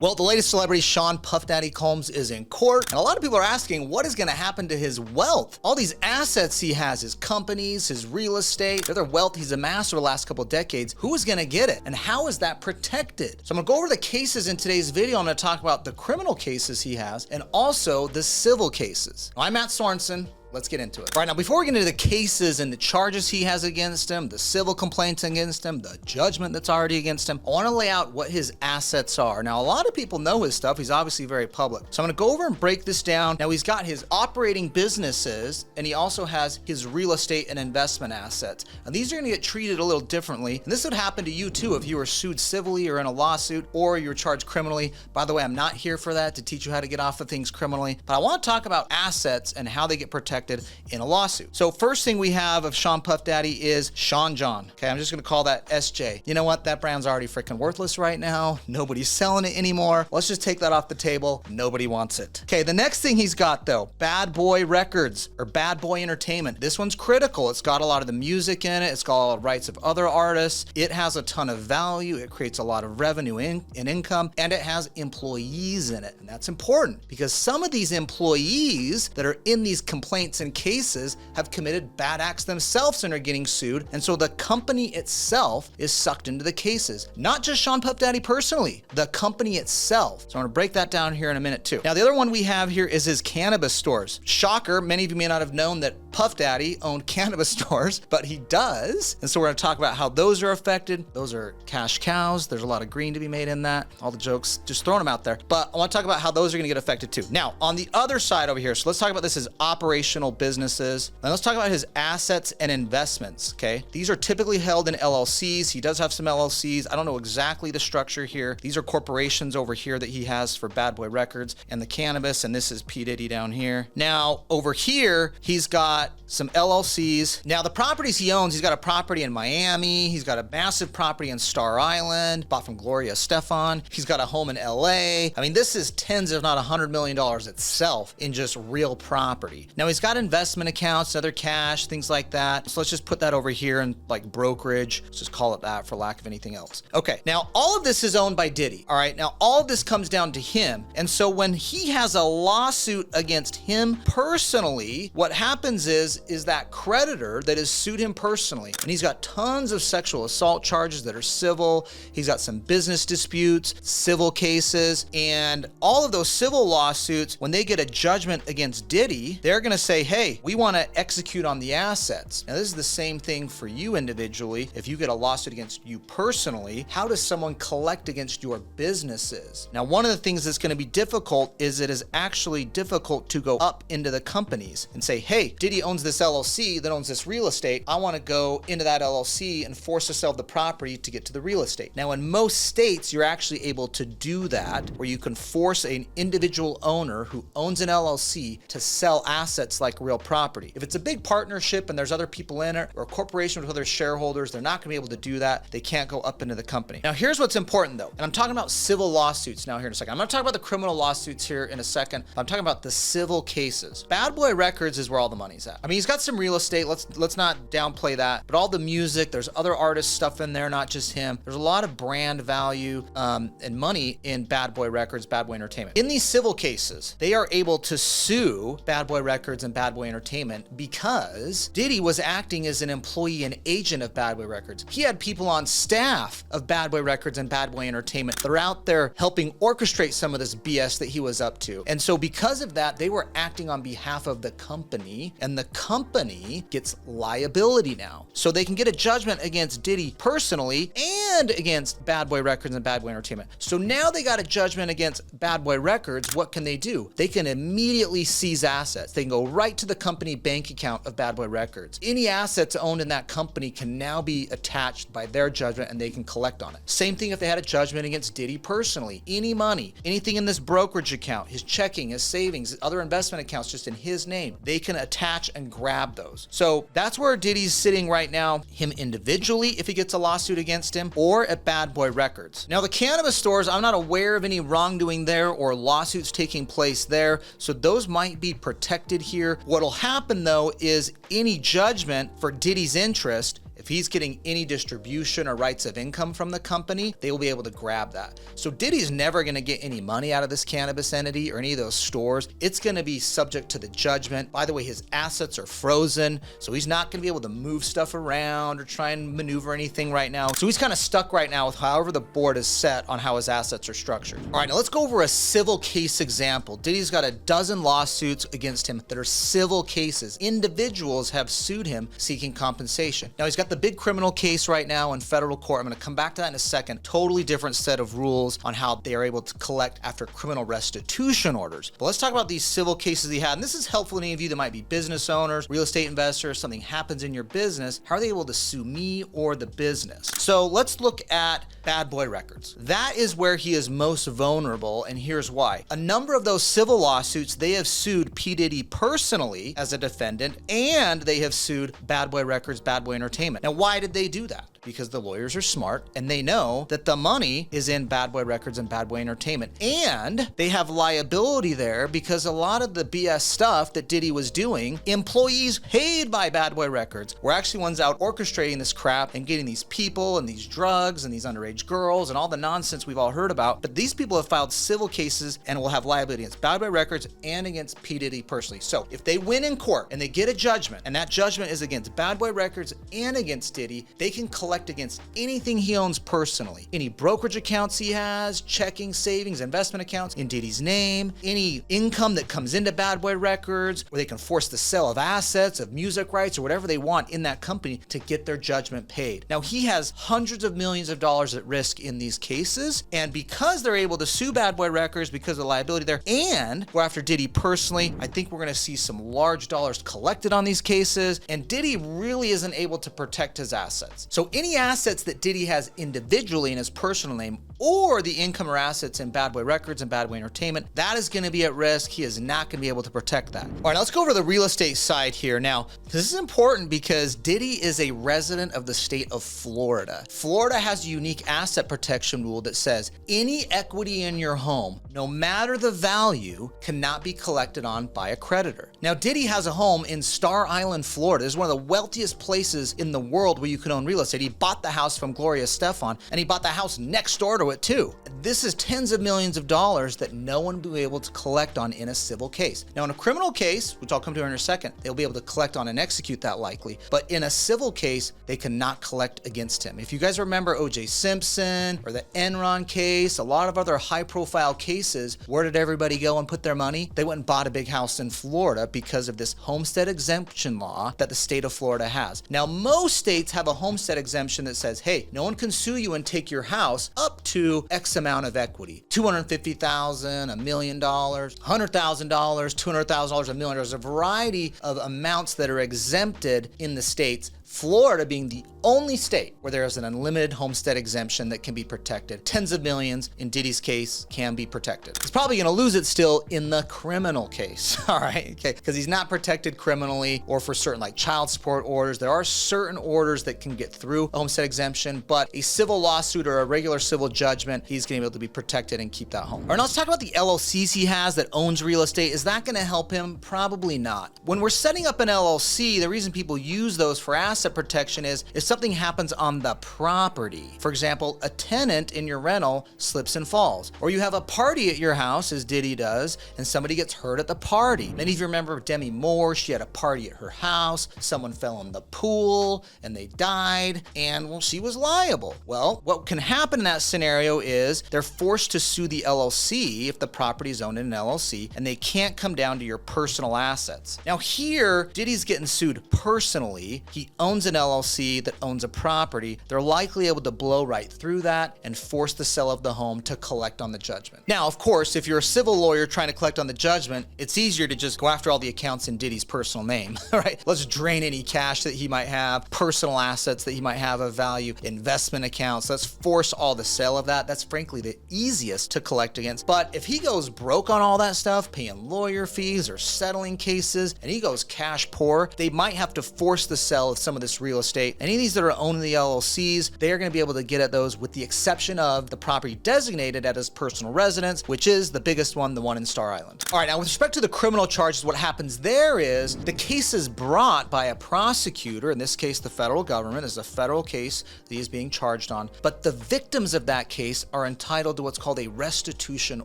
Well, the latest celebrity, Sean Puff Daddy Combs, is in court, and a lot of people are asking what is going to happen to his wealth. All these assets he has, his companies, his real estate, the other wealth he's amassed over the last couple of decades, who is going to get it, and how is that protected? So I'm going to go over the cases in today's video. I'm going to talk about the criminal cases he has, and also the civil cases. I'm Matt Sorensen. Let's get into it. All right, now before we get into the cases and the charges he has against him, the civil complaints against him, the judgment that's already against him, I want to lay out what his assets are. Now, a lot of people know his stuff. He's obviously very public. So I'm going to go over and break this down. Now, he's got his operating businesses, and he also has his real estate and investment assets. And these are going to get treated a little differently. And this would happen to you too if you were sued civilly or in a lawsuit or you were charged criminally. By the way, I'm not here for that, to teach you how to get off of things criminally, but I want to talk about assets and how they get protected in a lawsuit. So first thing we have of Sean Puff Daddy is Sean John. Okay, I'm just gonna call that SJ. You know what? That brand's already freaking worthless right now. Nobody's selling it anymore. Let's just take that off the table. Nobody wants it. Okay, the next thing he's got though, Bad Boy Records or Bad Boy Entertainment. This one's critical. It's got a lot of the music in it. It's got all the rights of other artists. It has a ton of value. It creates a lot of revenue and income, and it has employees in it. And that's important because some of these employees that are in these complaints and cases have committed bad acts themselves and are getting sued. And so the company itself is sucked into the cases. Not just Sean Puff Daddy personally, the company itself. So I'm gonna break that down here in a minute too. Now, the other one we have here is his cannabis stores. Shocker, many of you may not have known that Puff Daddy owned cannabis stores, but he does. And so we're gonna talk about how those are affected. Those are cash cows. There's a lot of green to be made in that. All the jokes, just throwing them out there. But I wanna talk about how those are gonna get affected too. Now, on the other side over here, so let's talk about this as operational businesses. Now let's talk about his assets and investments, okay? These are typically held in LLCs. He does have some LLCs. I don't know exactly the structure here. These are corporations over here that he has for Bad Boy Records and the cannabis, and this is P. Diddy down here. Now, over here, he's got some LLCs. Now, the properties he owns, he's got a property in Miami. He's got a massive property in Star Island, bought from Gloria Estefan. He's got a home in LA. I mean, this is tens, if not $100 million itself in just real property. Now, he's got investment accounts, other cash, things like that. So let's just put that over here in like brokerage. Let's just call it that for lack of anything else. Okay, now all of this is owned by Diddy. All right, now all of this comes down to him. And so when he has a lawsuit against him personally, what happens is that creditor that has sued him personally, and he's got tons of sexual assault charges that are civil. He's got some business disputes, civil cases, and all of those civil lawsuits, when they get a judgment against Diddy, they're gonna say, hey, we want to execute on the assets. Now, this is the same thing for you individually. If you get a lawsuit against you personally, how does someone collect against your businesses? Now, one of the things that's going to be difficult is it is actually difficult to go up into the companies and say, hey, Diddy owns this LLC that owns this real estate. I want to go into that LLC and force to sell the property to get to the real estate. Now, in most states, you're actually able to do that, where you can force an individual owner who owns an LLC to sell assets like real property. If it's a big partnership and there's other people in it, or a corporation with other shareholders, they're not gonna be able to do that. They can't go up into the company. Now, here's what's important though, and I'm talking about civil lawsuits now here in a second. I'm gonna talk about the criminal lawsuits here in a second. I'm talking about the civil cases. Bad Boy Records is where all the money's at. I mean, he's got some real estate. Let's not downplay that, but all the music, there's other artist stuff in there, not just him. There's a lot of brand value and money in Bad Boy Records, Bad Boy Entertainment. In these civil cases, they are able to sue Bad Boy Records and Bad Boy Entertainment because Diddy was acting as an employee and agent of Bad Boy Records. He had people on staff of Bad Boy Records and Bad Boy Entertainment that are out there helping orchestrate some of this BS that he was up to. And so because of that, they were acting on behalf of the company, and the company gets liability now. So they can get a judgment against Diddy personally and against Bad Boy Records and Bad Boy Entertainment. So now they got a judgment against Bad Boy Records. What can they do? They can immediately seize assets. They can go right to the company bank account of Bad Boy Records. Any assets owned in that company can now be attached by their judgment and they can collect on it. Same thing if they had a judgment against Diddy personally. Any money, anything in this brokerage account, his checking, his savings, other investment accounts just in his name, they can attach and grab those. So that's where Diddy's sitting right now, him individually if he gets a lawsuit against him, or at Bad Boy Records. Now, the cannabis stores, I'm not aware of any wrongdoing there or lawsuits taking place there, so those might be protected here. What'll happen though is any judgment for Diddy's interest If he's getting any distribution or rights of income from the company, they will be able to grab that. So Diddy's never going to get any money out of this cannabis entity or any of those stores. It's going to be subject to the judgment. By the way, his assets are frozen, so he's not going to be able to move stuff around or try and maneuver anything right now. So he's kind of stuck right now with however the board is set on how his assets are structured. All right, now let's go over a civil case example. Diddy's got a dozen lawsuits against him that are civil cases. Individuals have sued him seeking compensation. Now he's got the big criminal case right now in federal court. I'm going to come back to that in a second. Totally different set of rules on how they are able to collect after criminal restitution orders. But let's talk about these civil cases he had. And this is helpful to any of you that might be business owners, real estate investors, something happens in your business. How are they able to sue me or the business? So let's look at Bad Boy Records. That is where he is most vulnerable, and here's why. A number of those civil lawsuits, they have sued P. Diddy personally as a defendant, and they have sued Bad Boy Records, Bad Boy Entertainment. Now, why did they do that? Because the lawyers are smart and they know that the money is in Bad Boy Records and Bad Boy Entertainment. And they have liability there because a lot of the BS stuff that Diddy was doing, employees paid by Bad Boy Records were actually ones out orchestrating this crap and getting these people and these drugs and these underage girls and all the nonsense we've all heard about. But these people have filed civil cases and will have liability against Bad Boy Records and against P. Diddy personally. So if they win in court and they get a judgment, and that judgment is against Bad Boy Records and against Diddy, they can collect against anything he owns personally. Any brokerage accounts he has, checking, savings, investment accounts in Diddy's name, any income that comes into Bad Boy Records, where they can force the sale of assets, of music rights, or whatever they want in that company to get their judgment paid. Now, he has hundreds of millions of dollars at risk in these cases, and because they're able to sue Bad Boy Records because of the liability there, and go after Diddy personally, I think we're going to see some large dollars collected on these cases, and Diddy really isn't able to protect his assets. So any assets that Diddy has individually in his personal name, or the income or assets in Bad Boy Records and Bad Boy Entertainment, that is going to be at risk. He is not going to be able to protect that. All right, now let's go over to the real estate side here. Now, this is important because Diddy is a resident of the state of Florida. Florida has a unique asset protection rule that says any equity in your home, no matter the value, cannot be collected on by a creditor. Now, Diddy has a home in Star Island, Florida. It's one of the wealthiest places in the world where you can own real estate. He bought the house from Gloria Estefan, and he bought the house next door to it too. This is tens of millions of dollars that no one will be able to collect on in a civil case. Now, in a criminal case, which I'll come to in a second, they'll be able to collect on and execute that likely. But in a civil case, they cannot collect against him. If you guys remember O.J. Simpson or the Enron case, a lot of other high-profile cases, where did everybody go and put their money? They went and bought a big house in Florida because of this homestead exemption law that the state of Florida has. Now, most states have a homestead exemption that says, hey, no one can sue you and take your house up to X amount of equity. $250,000, $1 million, $100,000, $200,000, $1 million. There's a variety of amounts that are exempted in the states. Florida being the only state where there is an unlimited homestead exemption that can be protected. Tens of millions, in Diddy's case, can be protected. He's probably gonna lose it still in the criminal case, all right? Okay, because he's not protected criminally or for certain like child support orders. There are certain orders that can get through a homestead exemption, but a civil lawsuit or a regular civil judgment, he's gonna be able to be protected and keep that home. All right, now let's talk about the LLCs he has that owns real estate. Is that gonna help him? Probably not. When we're setting up an LLC, the reason people use those for asset protection is if something happens on the property. For example, a tenant in your rental slips and falls, or you have a party at your house, as Diddy does, and somebody gets hurt at the party. Many of you remember Demi Moore. She had a party at her house. Someone fell in the pool and they died, and well, she was liable. Well, what can happen in that scenario is they're forced to sue the LLC if the property is owned in an LLC, and they can't come down to your personal assets. Now here, Diddy's getting sued personally. He owns an LLC that owns a property. They're likely able to blow right through that and force the sale of the home to collect on the judgment. Now, of course, if you're a civil lawyer trying to collect on the judgment, it's easier to just go after all the accounts in Diddy's personal name, right? Let's drain any cash that he might have, personal assets that he might have of value, investment accounts. Let's force all the sale of that. That's frankly the easiest to collect against. But if he goes broke on all that stuff, paying lawyer fees or settling cases, and he goes cash poor, they might have to force the sale of some of of this real estate. Any of these that are owning the LLCs, they are going to be able to get at those with the exception of the property designated at his personal residence, which is the biggest one, the one in Star Island. All right, now with respect to the criminal charges, what happens there is the case is brought by a prosecutor, in this case the federal government. Is a federal case that he is being charged on, but the victims of that case are entitled to what's called a restitution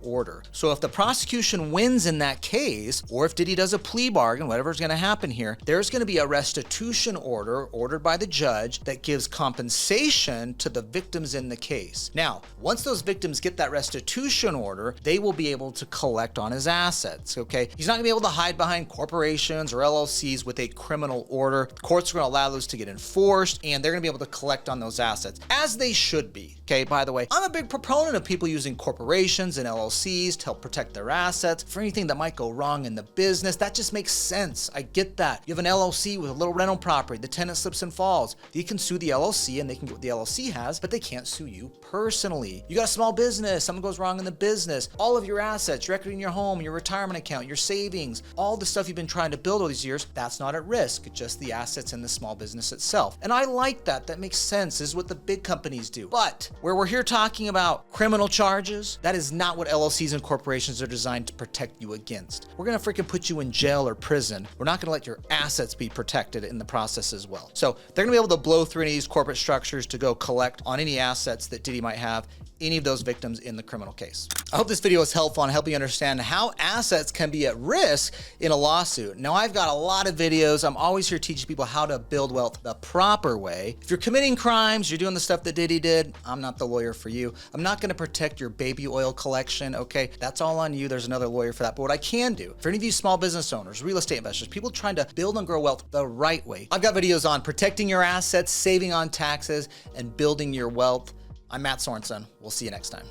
order. So if the prosecution wins in that case, or if Diddy does a plea bargain, whatever's going to happen here, there's going to be a restitution order ordered by the judge that gives compensation to the victims in the case. Now, once those victims get that restitution order, they will be able to collect on his assets, okay? He's not going to be able to hide behind corporations or LLCs with a criminal order. Courts are going to allow those to get enforced, and they're going to be able to collect on those assets, as they should be, okay? By the way, I'm a big proponent of people using corporations and LLCs to help protect their assets for anything that might go wrong in the business. That just makes sense. I get that. You have an LLC with a little rental property, the tenant slips and falls. You can sue the LLC and they can get what the LLC has, but they can't sue you personally. You got a small business, something goes wrong in the business, all of your assets, your equity in your home, your retirement account, your savings, all the stuff you've been trying to build all these years, that's not at risk, just the assets in the small business itself. And I like that. That makes sense. This is what the big companies do. But where we're here talking about criminal charges, that is not what LLCs and corporations are designed to protect you against. We're gonna freaking put you in jail or prison. We're not gonna let your assets be protected in the process as well. So they're gonna be able to blow through any of these corporate structures to go collect on any assets that Diddy might have, any of those victims in the criminal case. I hope this video is helpful on helping you understand how assets can be at risk in a lawsuit. Now, I've got a lot of videos. I'm always here teaching people how to build wealth the proper way. If you're committing crimes, you're doing the stuff that Diddy did, I'm not the lawyer for you. I'm not gonna protect your baby oil collection, okay? That's all on you. There's another lawyer for that. But what I can do, for any of you small business owners, real estate investors, people trying to build and grow wealth the right way, I've got videos on protecting your assets, saving on taxes, and building your wealth. I'm Matt Sorensen. We'll see you next time.